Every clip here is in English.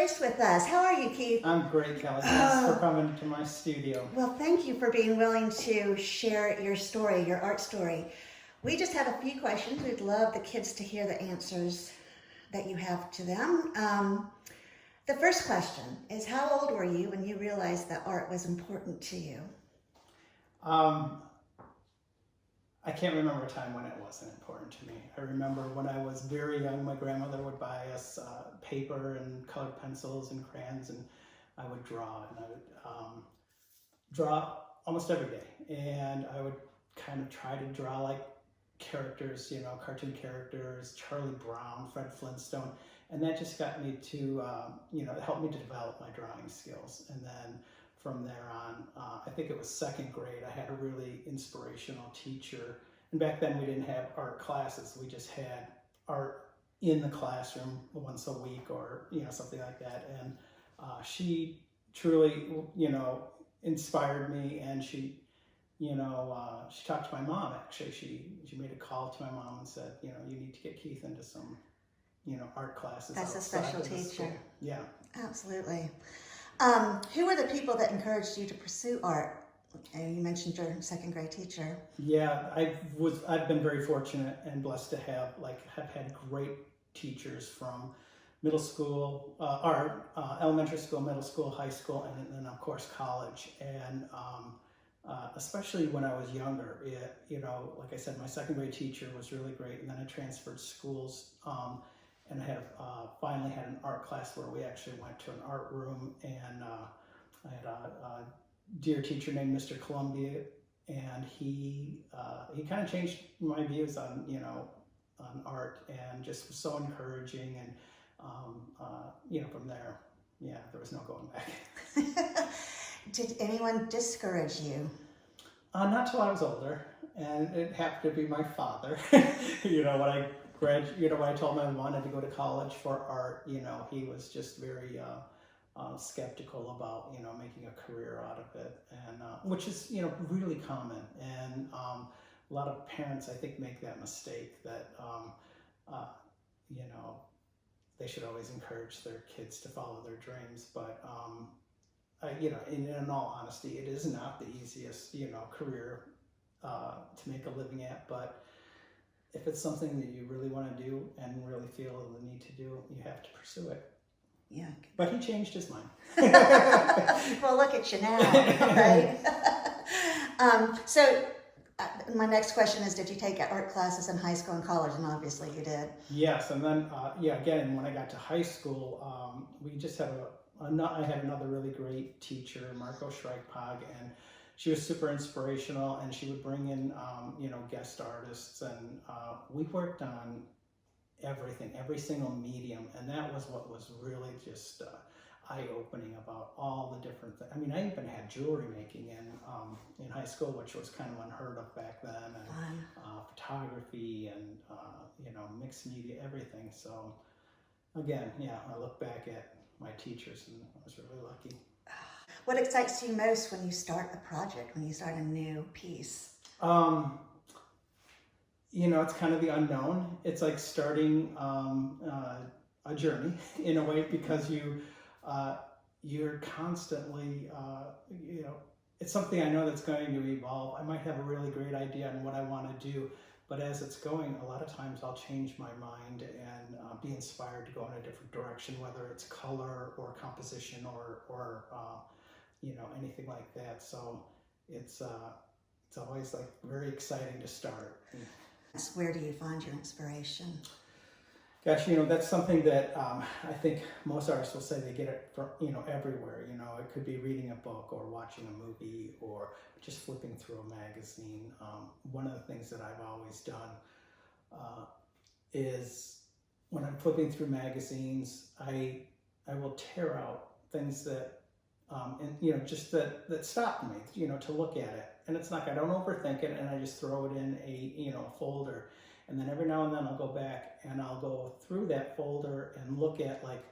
Joyce with us. How are you, Keith? I'm great, Kelly. Thanks for coming to my studio. Well, thank you for being willing to share your story, your art story. We just have a few questions. We'd love the kids to hear the answers that you have to them. The first question is, how old were you when you realized that art was important to you? I can't remember a time when it wasn't important to me. I remember when I was very young, my grandmother would buy us paper and colored pencils and crayons, and I would draw, and I would draw almost every day. And I would kind of try to draw like characters, you know, cartoon characters, Charlie Brown, Fred Flintstone, and that just got me to, it helped me to develop my drawing skills. And then from there on, I think it was second grade, I had a really inspirational teacher. And back then we didn't have art classes. We just had art in the classroom once a week or, something like that. And she truly, inspired me. And she talked to my mom, actually. She made a call to my mom and said, you need to get Keith into some, art classes. That's a special teacher. Yeah. Absolutely. Who were the people that encouraged you to pursue art? You mentioned your second grade teacher. Yeah, I've been very fortunate and blessed to have had great teachers from middle school, elementary school, middle school, high school, and then of course college. And especially when I was younger, like I said, my second grade teacher was really great, and then I transferred schools. And I finally had an art class where we actually went to an art room, and I had a dear teacher named Mr. Columbia, and he kind of changed my views on on art, and just was so encouraging. And from there, there was no going back. Did anyone discourage you? Not till I was older, and it happened to be my father. When I told him I wanted to go to college for art, he was just very skeptical about, making a career out of it, and which is, really common. And a lot of parents, I think, make that mistake that, they should always encourage their kids to follow their dreams. But, in all honesty, it is not the easiest, career to make a living at, but if it's something that you really want to do and really feel the need to do, you have to pursue it. Yeah. But he changed his mind. Well, look at you now, right? My next question is, did you take art classes in high school and college? And obviously you did. Yes, and then, again, when I got to high school, we just had I had another really great teacher, Marco Schreikpog, and she was super inspirational, and she would bring in, guest artists, and we worked on everything, every single medium, and that was what was really just eye-opening about all the different things. I mean, I even had jewelry making in high school, which was kind of unheard of back then, and photography, and mixed media, everything. So again, I look back at my teachers, and I was really lucky. What excites you most when you start a project, when you start a new piece? It's kind of the unknown. It's like starting a journey in a way, because you're constantly, it's something I know that's going to evolve. I might have a really great idea on what I want to do, but as it's going, a lot of times I'll change my mind and be inspired to go in a different direction, whether it's color or composition or anything like that. So it's always like very exciting to start. Where do you find your inspiration? Gosh, that's something that I think most artists will say they get it from, everywhere. It could be reading a book or watching a movie or just flipping through a magazine. One of the things that I've always done is when I'm flipping through magazines, I will tear out things that just that stopped me, to look at it. And it's like I don't overthink it, and I just throw it in a folder. And then every now and then I'll go back and I'll go through that folder and look at like,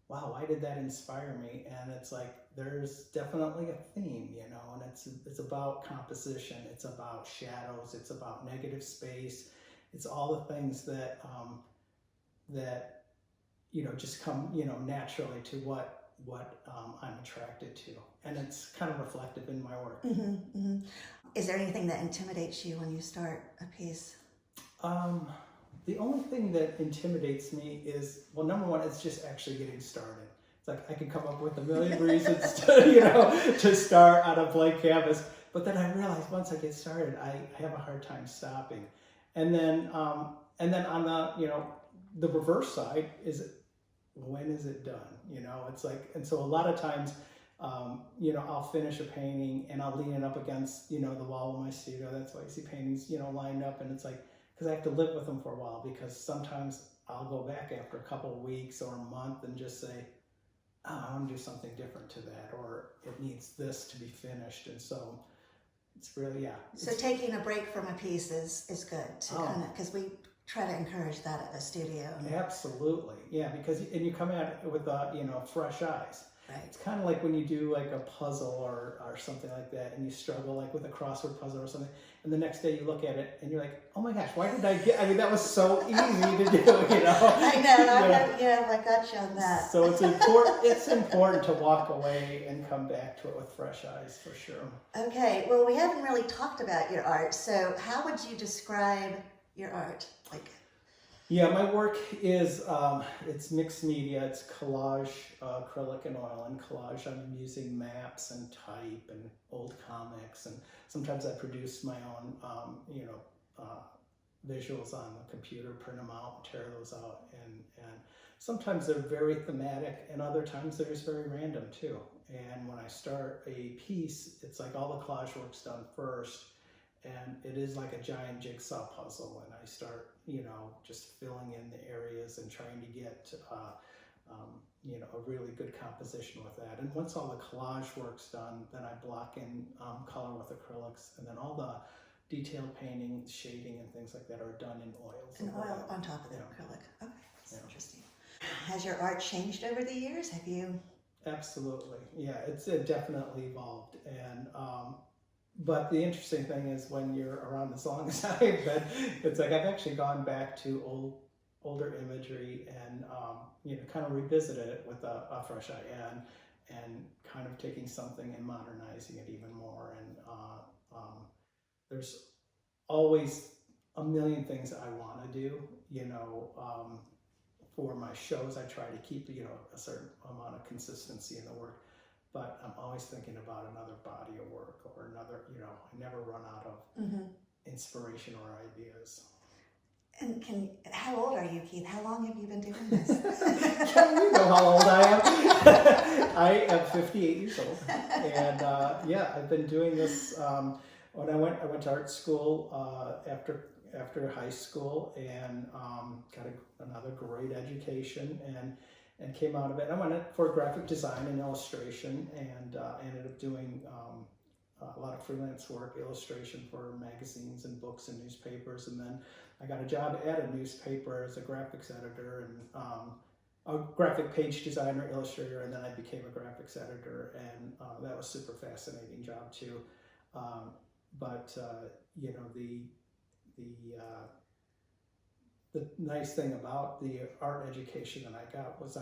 wow, why did that inspire me? And it's like there's definitely a theme, and it's about composition, it's about shadows, it's about negative space, it's all the things that just come, naturally to what I'm attracted to. And it's kind of reflective in my work. Is there anything that intimidates you when you start a piece? The only thing that intimidates me is, well, number one, it's just actually getting started. It's like I can come up with a million reasons to start on a blank canvas, but then I realize once I get started, I have a hard time stopping. And then on the reverse side is, when is it done? It's like, and so a lot of times, I'll finish a painting and I'll lean it up against, the wall of my studio. That's why you see paintings, lined up, and it's like, because I have to live with them for a while, because sometimes I'll go back after a couple of weeks or a month and just say, oh, I want to do something different to that, or it needs this to be finished. And so it's really, So taking a break from a piece is good to kind of, because we try to encourage that at the studio. Absolutely, yeah, because you come at it with fresh eyes. Right. It's kind of like when you do like a puzzle or something like that, and you struggle like with a crossword puzzle or something, and the next day you look at it and you're like, oh my gosh, why did I get? I mean, that was so easy to do, I know, I got you on that. So it's important. It's important to walk away and come back to it with fresh eyes, for sure. Okay, well, we haven't really talked about your art. So how would you describe your art? Yeah, my work is, it's mixed media. It's collage, acrylic and oil. And collage, I'm using maps and type and old comics. And sometimes I produce my own, visuals on the computer, print them out, tear those out. And sometimes they're very thematic, and other times they're just very random too. And when I start a piece, it's like all the collage work's done first. And it is like a giant jigsaw puzzle, and I start, just filling in the areas and trying to get, a really good composition with that. And once all the collage work's done, then I block in color with acrylics, and then all the detailed painting, shading, and things like that are done in oils. And oil on top of the acrylic. Okay, that's interesting. Has your art changed over the years? Have you? Absolutely, yeah. It's definitely evolved, and. But the interesting thing is, when you're around as long as I've been, it's like I've actually gone back to older imagery and kind of revisited it with a fresh eye, and kind of taking something and modernizing it even more. And there's always a million things I want to do. For my shows, I try to keep a certain amount of consistency in the work. But I'm always thinking about another body of work or another, I never run out of inspiration or ideas. And how old are you, Keith? How long have you been doing this? You know how old I am. I am 58 years old. And I've been doing this, when I went to art school after high school, and got another great education, and came out of it. I went for graphic design and illustration, and ended up doing a lot of freelance work, illustration for magazines and books and newspapers. And then I got a job at a newspaper as a graphics editor and a graphic page designer, illustrator, and then I became a graphics editor, and that was a super fascinating job too. The nice thing about the art education that I got was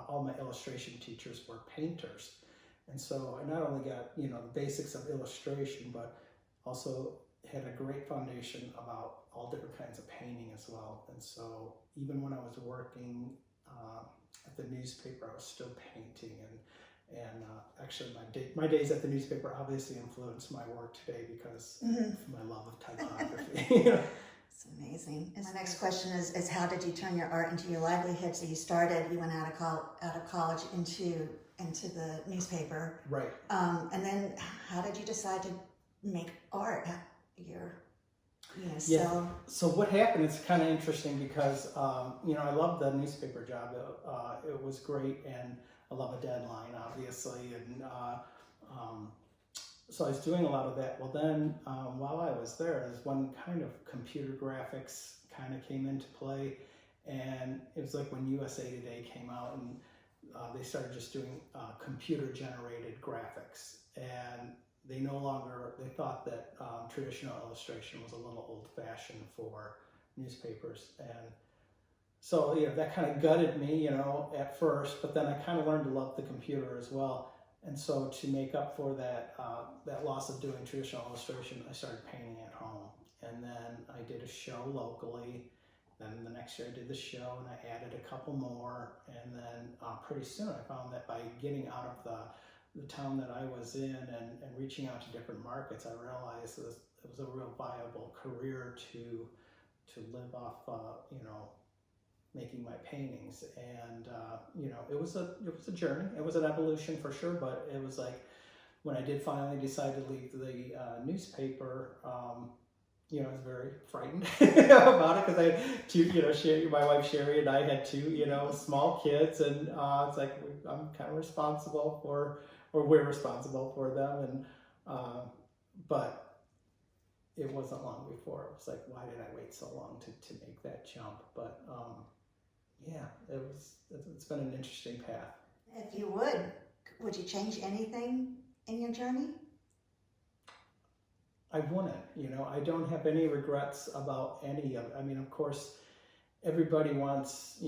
all my illustration teachers were painters. And so I not only got, the basics of illustration, but also had a great foundation about all different kinds of painting as well. And so even when I was working at the newspaper, I was still painting. And actually my days at the newspaper obviously influenced my work today because of my love of typography. It's amazing. And my next question is how did you turn your art into your livelihood? So you went out of college into the newspaper. Right. And then how did you decide to make art? So what happened, it's kind of interesting because, I love the newspaper job. It was great, and I love a deadline, obviously. And so I was doing a lot of that. Well, then while I was there, there's one kind of computer graphics kind of came into play. And it was like when USA Today came out, and they started just doing computer generated graphics. And they thought that traditional illustration was a little old fashioned for newspapers. And so that kind of gutted me, at first. But then I kind of learned to love the computer as well. And so to make up for that loss of doing traditional illustration, I started painting at home. And then I did a show locally. Then the next year I did the show, and I added a couple more. And then pretty soon I found that by getting out of the town that I was in and reaching out to different markets, I realized it was a real viable career to live off, making my paintings. And it was a journey. It was an evolution for sure, but it was like when I did finally decide to leave the newspaper, I was very frightened about it, because I had two, my wife Sherry and I had two, small kids, and it's like I'm kind of responsible for, or we're responsible for them, and but it wasn't long before it was like, why did I wait so long to make that jump? But it's been an interesting path. If you would you change anything in your journey? I wouldn't, I don't have any regrets about any of it. I mean, of course, everybody wants,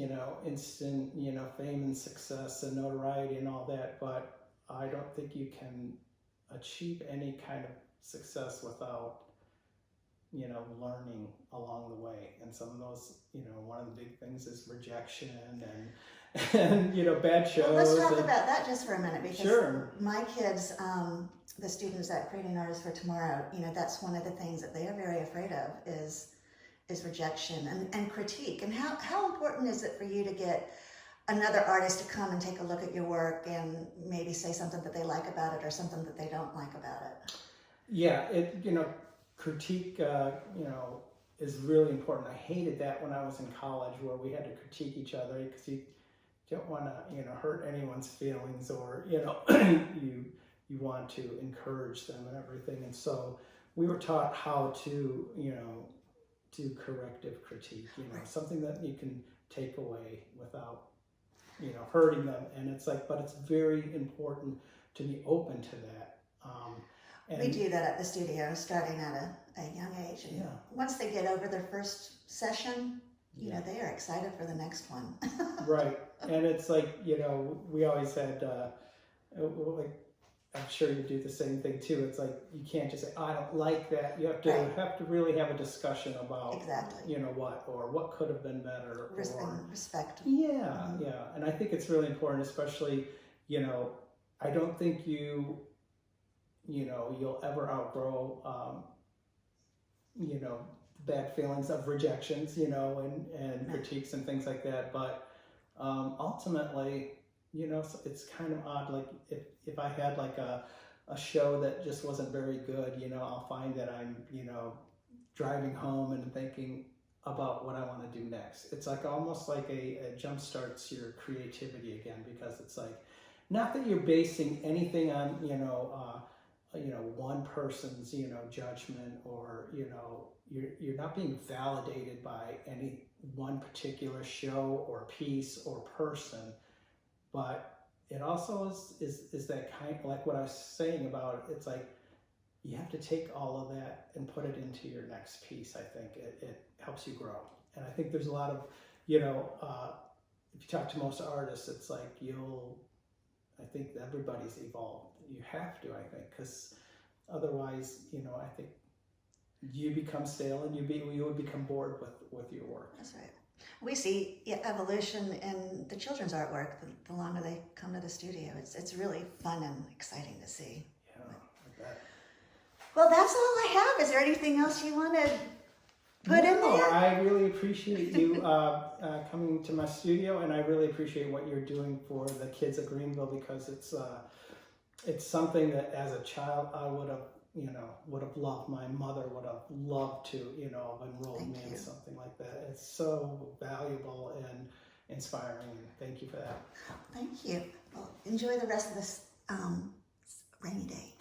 instant, fame and success and notoriety and all that, but I don't think you can achieve any kind of success without, learning along the way. And some of those, one of the big things is rejection and bad shows. Well, let's talk about that just for a minute, because Sure. my kids, the students at Creating Artists for Tomorrow, that's one of the things that they are very afraid of is rejection and critique. And how important is it for you to get another artist to come and take a look at your work and maybe say something that they like about it or something that they don't like about it? Yeah, critique, is really important. I hated that when I was in college, where we had to critique each other, because you don't want to, hurt anyone's feelings, or, you want to encourage them and everything. And so we were taught how to, do corrective critique, Right. something that you can take away without, hurting them. And it's like, but it's very important to be open to that. And We do that at the studio, starting at a young age. And Yeah. once they get over their first session, Yeah. they are excited for the next one. Right. And it's like, we always had, like, I'm sure you do the same thing too. It's like, you can't just say, I don't like that. You have to Right. really have a discussion about, Exactly. what could have been better. Respect. Yeah. And I think it's really important, especially, I don't think you'll ever outgrow, bad feelings of rejections, and critiques and things like that. But ultimately, it's kind of odd. Like if I had like a show that just wasn't very good, I'll find that I'm, driving home and thinking about what I want to do next. It's like almost like a jump starts your creativity again, because it's like, not that you're basing anything on, one person's, judgment, or, you're not being validated by any one particular show or piece or person, but it also is that kind, like what I was saying about, it's like, you have to take all of that and put it into your next piece. I think it helps you grow. And I think there's a lot of, if you talk to most artists, it's like I think everybody's evolved. You have to, I think, because otherwise, I think you become stale and you would become bored with your work. That's right. We see evolution in the children's artwork the longer they come to the studio. It's really fun and exciting to see. Yeah, like that. Well, that's all I have. Is there anything else you want to put in No, there? I really appreciate you coming to my studio, and I really appreciate what you're doing for the kids at Greenville, because it's something that as a child I would have loved. My mother would have loved to, have enrolled me in something like that. It's so valuable and inspiring, and thank you for that. Thank you. Well, enjoy the rest of this rainy day.